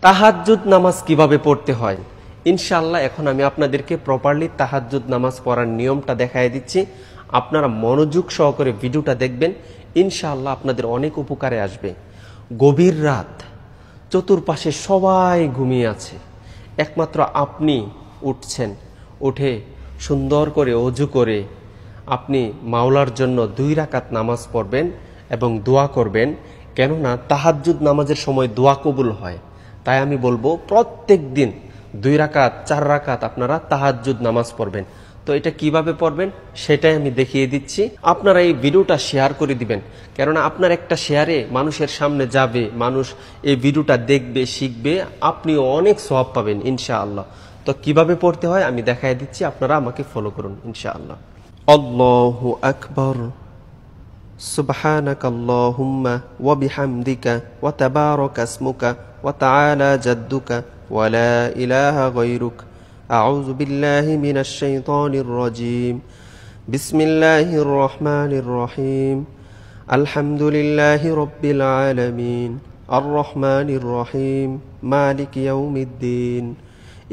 তাহাজ্জুদ নামাজ কিভাবে পড়তে হয় ইনশাআল্লাহ এখন আমি আপনাদেরকে প্রপারলি তাহাজ্জুদ নামাজ পড়ার নিয়মটা দেখায় দিচ্ছি। আপনারা মনোযোগ সহকারে ভিডিওটা দেখবেন, ইনশাআল্লাহ আপনাদের অনেক উপকারে আসবে। গভীর রাত, চতুর্পাশে সবাই ঘুমিয়ে আছে, একমাত্র আপনি উঠছেন, উঠে সুন্দর করে অজু করে আপনি মাওলার জন্য 2 রাকাত নামাজ পড়বেন এবং দোয়া করবেন। কেননা তাহাজ্জুদ নামাজের সময় দোয়া কবুল হয়। তাই আমি বলবো প্রত্যেক দিন 2 রাকাত 4 রাকাত আপনারা তাহাজ্জুদ নামাজ পড়বেন। তো এটা কিভাবে পড়বেন সেটাই আমি দেখিয়ে দিচ্ছি। আপনারা এই ভিডিওটা শেয়ার করে দিবেন, কেননা আপনার একটা শেয়ারে মানুষের সামনে যাবে, মানুষ এই ভিডিওটা দেখবে, শিখবে, আপনিও অনেক সওয়াব পাবেন ইনশাআল্লাহ। তো কিভাবে পড়তে হয় আমি দেখাই দিচ্ছি, আপনারা আমাকে ফলো করুন ইনশাআল্লাহ। আল্লাহু আকবার, সুবহানাকাল্লাহুম্মা ওয়া বিহামদিকা ওয়া তাবারাকা ইসমুকা ওয়া তাআলা জাদ্দুকা ওয়া লা ইলাহা গায়রুক। আউযু বিল্লাহি মিনাশ শাইতানির রাজীম। বিসমিল্লাহির রহমানির রহিম। আলহামদুলিল্লাহি রাব্বিল আলামিন। আর রহমানির রহিম। মালিকি ইয়াউমিদ্দিন।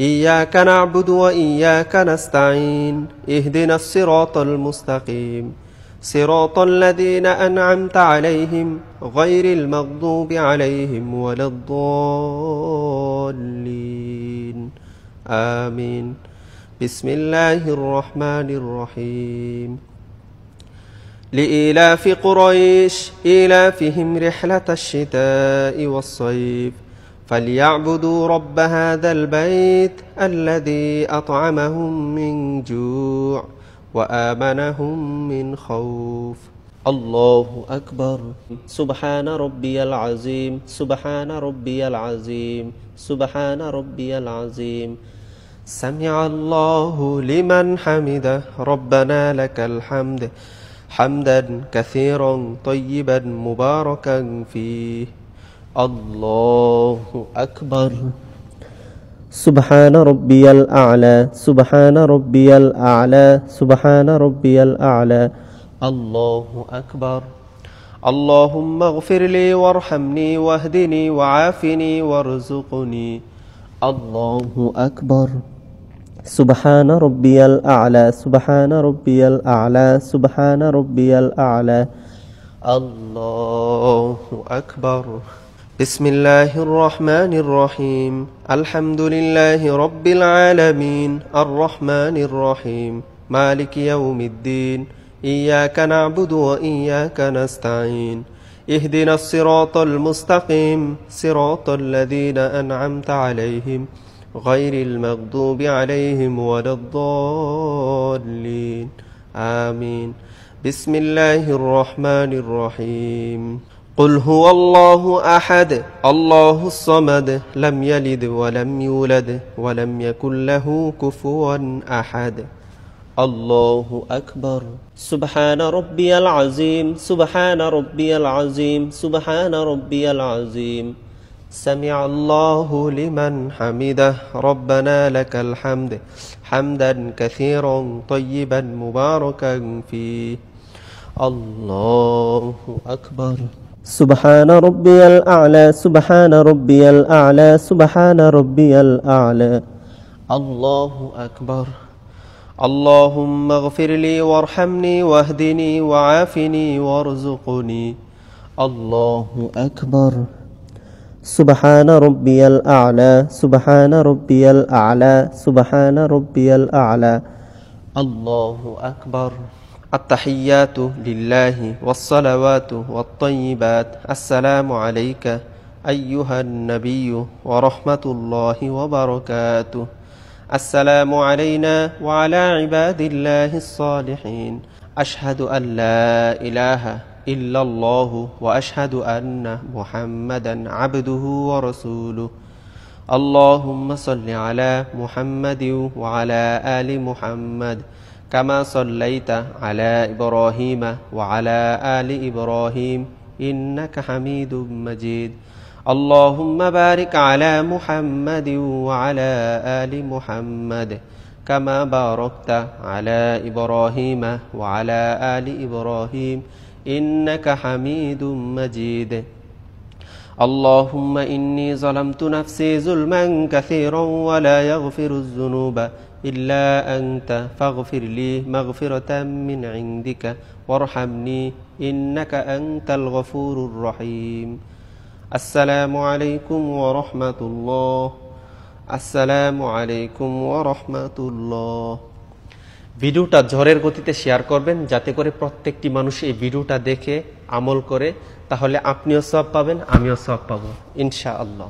ইয়্যাকা না'বুদু ওয়া ইয়্যাকা নাস্তাঈন। ইহদিনাস সিরাতাল মুস্তাকিম। صراط الذين أنعمت عليهم غير المغضوب عليهم ولا الضالين آمين. بسم الله الرحمن الرحيم. لإيلاف قريش إيلافهم رحلة الشتاء والصيف فليعبدوا رب هذا البيت الذي أطعمهم من جوع وآمنهم من خوف. الله أكبر. سبحان ربي العظيم. سبحان ربي العظيم. سبحان ربي العظيم. سمع الله لمن حمده. ربنا لك الحمد حمدا كثيرا طيبا مباركا فيه. الله أكبر. سبحان ربي الأعلى. سبحان ربي الأعلى. سبحان ربي الأعلى. الله أكبر. اللهم اغفر لي وارحمني واهدني وعافني وارزقني. الله أكبر. سبحان ربي الأعلى. سبحان ربي الأعلى. سبحان ربي الأعلى. الله أكبر. بسم الله الرحمن الرحيم. الحمد لله رب العالمين. الرحمن الرحيم. مالك يوم الدين. إياك نعبد وإياك نستعين. اهدنا الصراط المستقيم. صراط الذين أنعمت عليهم غير المغضوب عليهم ولا الضالين آمين. بسم الله الرحمن الرحيم. قل هو الله أحد الله الصمد لم يلد ولم يولد ولم يكن له كفوا أحد. الله أكبر. سبحان ربي العظيم. سبحان ربي العظيم. سبحان ربي العظيم. سمع الله لمن حمده. ربنا لك الحمد حمدا كثيرا طيبا مباركا فيه. الله أكبر. سبحان ربي الأعلى. سبحان ربي الأعلى. سبحان ربي الأعلى. الله أكبر. اللهم اغفر لي وارحمني واهدني وعافني وارزقني. الله أكبر. سبحان ربي الأعلى. سبحان ربي الأعلى. سبحان ربي الأعلى. الله أكبر. التحيات لله والصلوات والطيبات. السلام عليك أيها النبي ورحمة الله وبركاته. السلام علينا وعلى عباد الله الصالحين. أشهد أن لا إله إلا الله وأشهد أن محمدا عبده ورسوله. اللهم صل على محمد وعلى آل محمد كما صليت على إبراهيم وعلى آل إبراهيم إنك حميد مجيد. اللهم بارك على محمد وعلى آل محمد كما باركت على إبراهيم وعلى آل إبراهيم إنك حميد مجيد. اللهم إني ظلمت نفسي ظلما كثيرا ولا يغفر الذنوب إلا أنت فاغفر لي مغفرة من عندك وارحمني إنك أنت الغفور الرحيم السلام عليكم ورحمة الله আসসালামু আলাইকুম ওয়া রাহমাতুল্লাহ। ভিডিওটা ঝড়ের গতিতে শেয়ার করবেন যাতে করে প্রত্যেকটি মানুষ এই ভিডিওটা দেখে আমল করে, তাহলে আপনিও সওয়াব পাবেন, আমিও সওয়াব পাবো ইনশাআল্লাহ।